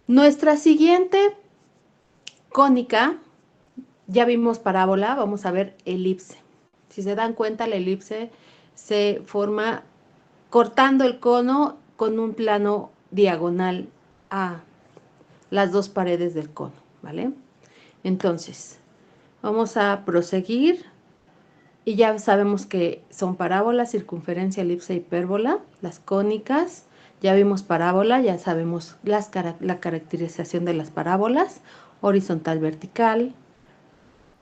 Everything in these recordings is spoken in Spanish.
Nuestra siguiente cónica, ya vimos parábola, vamos a ver elipse. Si se dan cuenta, la elipse se forma cortando el cono con un plano diagonal a las dos paredes del cono, ¿vale? Entonces, vamos a proseguir y ya sabemos que son parábolas, circunferencia, elipse, hipérbola, las cónicas. Ya vimos parábola, ya sabemos la caracterización de las parábolas, horizontal, vertical,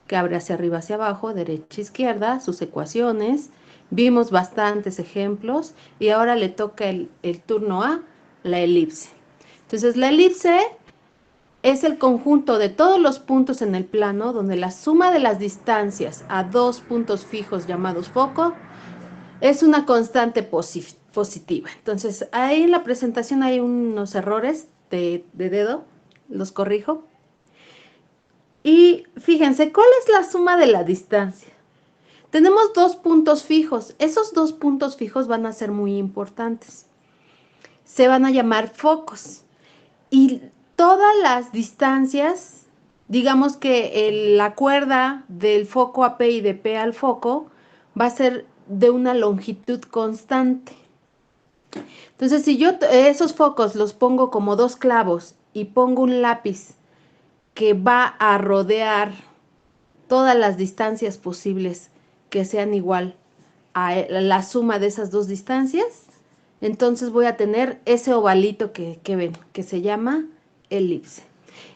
que abre hacia arriba, hacia abajo, derecha, izquierda, sus ecuaciones. Vimos bastantes ejemplos y ahora le toca el turno a la elipse. Entonces, la elipse es el conjunto de todos los puntos en el plano donde la suma de las distancias a dos puntos fijos llamados foco es una constante positiva. Entonces, ahí en la presentación hay unos errores de dedo, los corrijo. Y fíjense, ¿cuál es la suma de la distancia? Tenemos dos puntos fijos. Esos dos puntos fijos van a ser muy importantes. Se van a llamar focos. Y todas las distancias, digamos que la cuerda del foco a P y de P al foco va a ser de una longitud constante. Entonces, si yo esos focos los pongo como dos clavos y pongo un lápiz que va a rodear todas las distancias posibles que sean igual a la suma de esas dos distancias, entonces voy a tener ese ovalito que ven, que se llama elipse.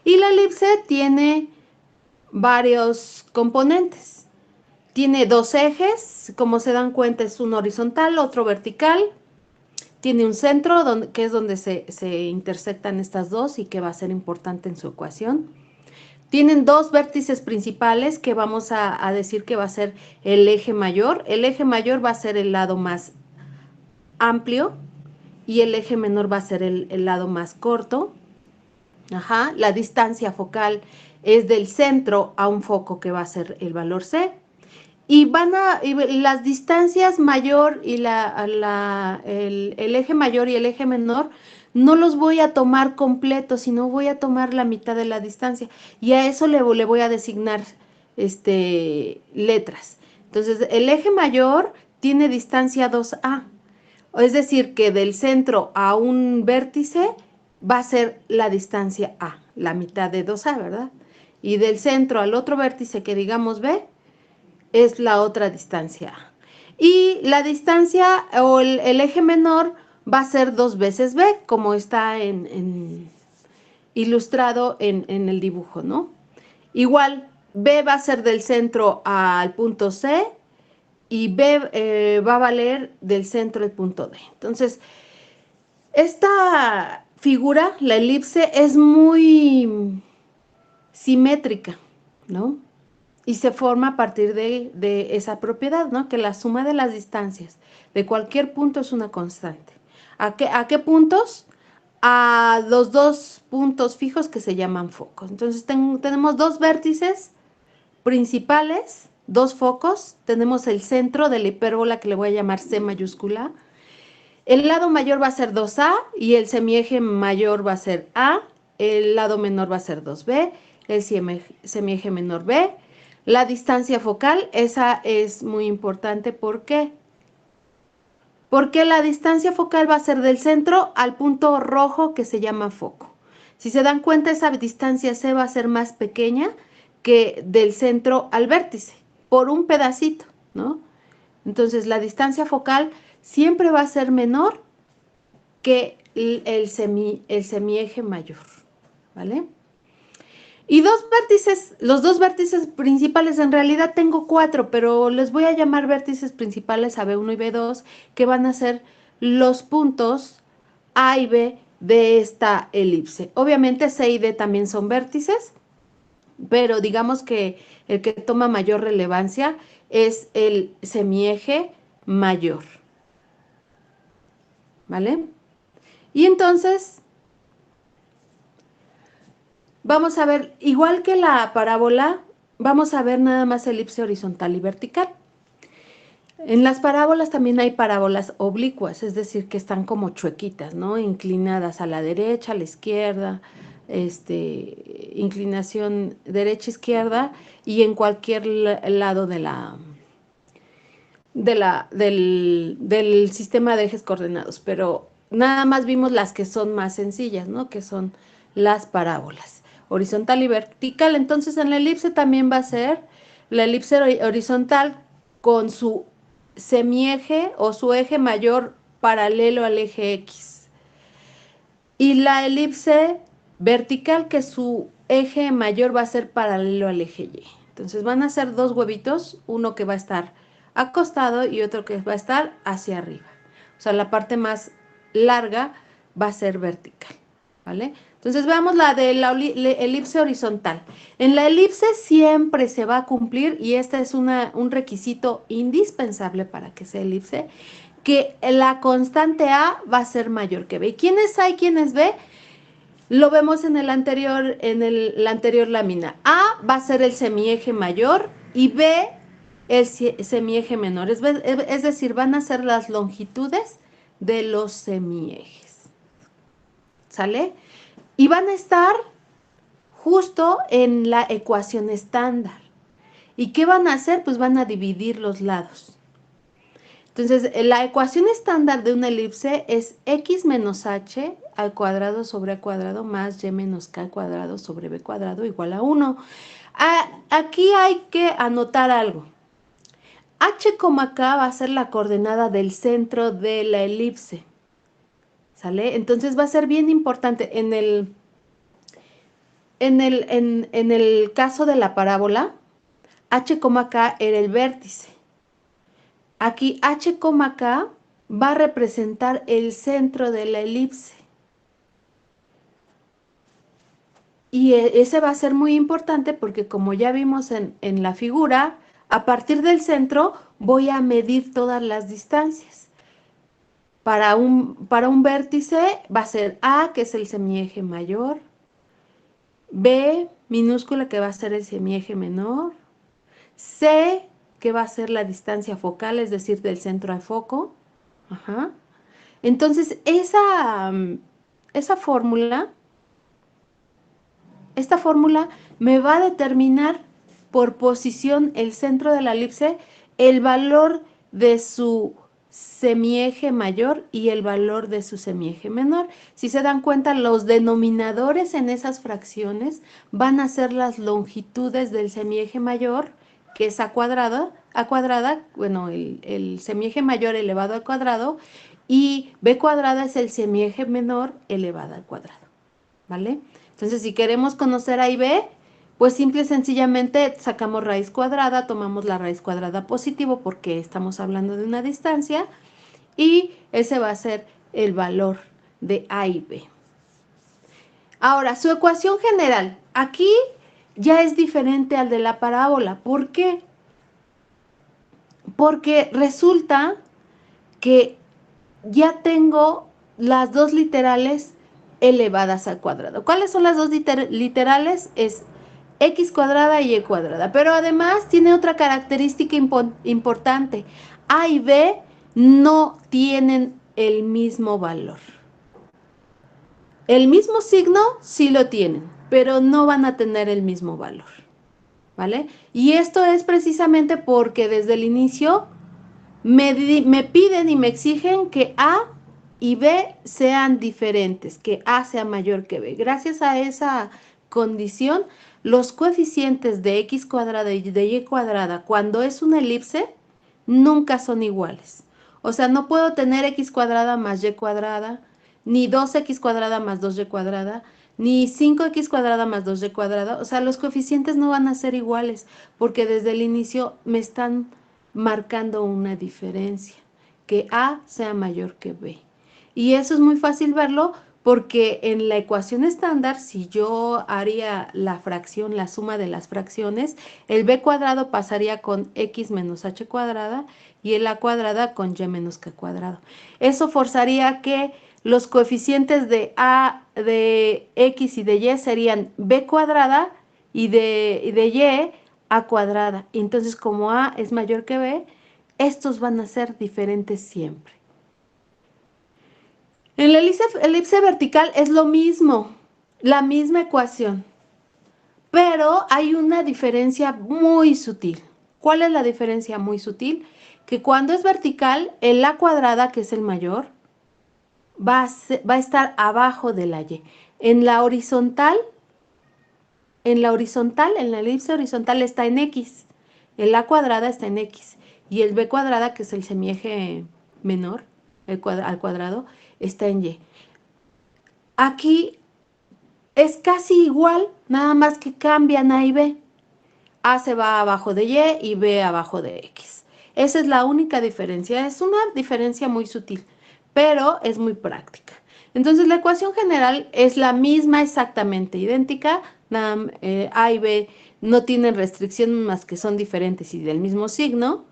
Y la elipse tiene varios componentes. Tiene dos ejes, como se dan cuenta es uno horizontal, otro vertical. Tiene un centro que es donde se intersectan estas dos y que va a ser importante en su ecuación. Tienen dos vértices principales que vamos a decir que va a ser el eje mayor. El eje mayor va a ser el lado más amplio y el eje menor va a ser el lado más corto. Ajá. La distancia focal es del centro a un foco que va a ser el valor C. Y las distancias mayor y el eje mayor y el eje menor no los voy a tomar completos, sino voy a tomar la mitad de la distancia. Y a eso le voy a designar letras. Entonces, el eje mayor tiene distancia 2A. Es decir, que del centro a un vértice va a ser la distancia A, la mitad de 2A, ¿verdad? Y del centro al otro vértice que digamos B, es la otra distancia. Y la distancia o el eje menor va a ser 2 veces B, como está ilustrado en el dibujo, ¿no? Igual, B va a ser del centro al punto C y B va a valer del centro al punto D. Entonces, esta figura, la elipse, es muy simétrica, ¿no? Y se forma a partir de esa propiedad, ¿no? Que la suma de las distancias de cualquier punto es una constante. ¿A qué puntos? A los dos puntos fijos que se llaman focos. Entonces tenemos dos vértices principales, dos focos. Tenemos el centro de la hipérbola que le voy a llamar C mayúscula. El lado mayor va a ser 2A y el semieje mayor va a ser A. El lado menor va a ser 2B. El semieje menor B. La distancia focal, esa es muy importante. ¿Por qué? Porque la distancia focal va a ser del centro al punto rojo que se llama foco. Si se dan cuenta, esa distancia C va a ser más pequeña que del centro al vértice, por un pedacito, ¿no? Entonces, la distancia focal siempre va a ser menor que el semieje mayor, ¿vale? Y los dos vértices principales, en realidad tengo cuatro, pero les voy a llamar vértices principales a B1 y B2, que van a ser los puntos A y B de esta elipse. Obviamente C y D también son vértices, pero digamos que el que toma mayor relevancia es el semieje mayor, ¿vale? Y entonces vamos a ver, igual que la parábola, vamos a ver nada más elipse horizontal y vertical. En las parábolas también hay parábolas oblicuas, es decir, que están como chuequitas, ¿no? Inclinadas a la derecha, a la izquierda, inclinación derecha-izquierda y en cualquier lado del sistema de ejes coordenados, pero nada más vimos las que son más sencillas, ¿no? Que son las parábolas, horizontal y vertical. Entonces en la elipse también va a ser la elipse horizontal con su semieje o su eje mayor paralelo al eje X. Y la elipse vertical que su eje mayor va a ser paralelo al eje Y. Entonces van a ser dos huevitos, uno que va a estar acostado y otro que va a estar hacia arriba. O sea, la parte más larga va a ser vertical, ¿vale? Entonces veamos la de la elipse horizontal. En la elipse siempre se va a cumplir, y este es un requisito indispensable para que sea elipse, que la constante A va a ser mayor que B. ¿Y quiénes A y quiénes B? Lo vemos en la anterior lámina. A va a ser el semieje mayor y B el semieje menor. Es decir, van a ser las longitudes de los semiejes. ¿Sale? Y van a estar justo en la ecuación estándar. ¿Y qué van a hacer? Pues van a dividir los lados. Entonces, la ecuación estándar de una elipse es x menos h al cuadrado sobre a cuadrado más y menos k al cuadrado sobre b cuadrado igual a 1. Aquí hay que anotar algo. H, K va a ser la coordenada del centro de la elipse. ¿Sale? Entonces va a ser bien importante. En el caso de la parábola, H, K era el vértice. Aquí H, K va a representar el centro de la elipse. Y ese va a ser muy importante porque, como ya vimos en la figura, a partir del centro voy a medir todas las distancias. Para un vértice va a ser A, que es el semieje mayor, B, minúscula, que va a ser el semieje menor, C, que va a ser la distancia focal, es decir, del centro al foco. Ajá. Entonces, esta fórmula me va a determinar por posición el centro de la elipse, el valor de su semieje mayor y el valor de su semieje menor. Si se dan cuenta, los denominadores en esas fracciones van a ser las longitudes del semieje mayor, que es a cuadrada, bueno, el semieje mayor elevado al cuadrado, y b cuadrada es el semieje menor elevado al cuadrado, ¿vale? Entonces, si queremos conocer A y B, pues simple y sencillamente sacamos raíz cuadrada, tomamos la raíz cuadrada positivo porque estamos hablando de una distancia, y ese va a ser el valor de A y B. Ahora, su ecuación general, aquí ya es diferente al de la parábola. ¿Por qué? Porque resulta que ya tengo las dos literales elevadas al cuadrado. ¿Cuáles son las dos literales? Es x cuadrada y y cuadrada. Pero además tiene otra característica importante. A y B no tienen el mismo valor. El mismo signo sí lo tienen, pero no van a tener el mismo valor, ¿vale? Y esto es precisamente porque desde el inicio me piden y me exigen que A y B sean diferentes, que A sea mayor que B. Gracias a esa condición, los coeficientes de x cuadrada y de y cuadrada, cuando es una elipse, nunca son iguales. O sea, no puedo tener x cuadrada más y cuadrada, ni 2x cuadrada más 2y cuadrada, ni 5x cuadrada más 2y cuadrada. O sea, los coeficientes no van a ser iguales, porque desde el inicio me están marcando una diferencia, que A sea mayor que B. Y eso es muy fácil verlo porque en la ecuación estándar, si yo haría la fracción, la suma de las fracciones, el b cuadrado pasaría con x menos h cuadrada y el a cuadrada con y menos k cuadrado. Eso forzaría que los coeficientes de a, de x y de y serían b cuadrada y de y a cuadrada. Entonces, como a es mayor que b, estos van a ser diferentes siempre. En la elipse vertical es lo mismo. La misma ecuación, pero hay una diferencia muy sutil. ¿Cuál es la diferencia muy sutil? Que cuando es vertical, el A cuadrada, que es el mayor, va a estar abajo de la Y. En la horizontal, en la elipse horizontal está en X. El A cuadrada está en X. Y el B cuadrada, que es el semieje menor, al cuadrado, está en Y. Aquí es casi igual, nada más que cambian A y B. A se va abajo de Y y B abajo de X. Esa es la única diferencia. Es una diferencia muy sutil, pero es muy práctica. Entonces la ecuación general es la misma, exactamente idéntica. A y B no tienen restricción más que son diferentes y del mismo signo.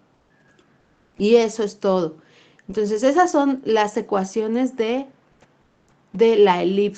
Y eso es todo. Entonces esas son las ecuaciones de la elipse.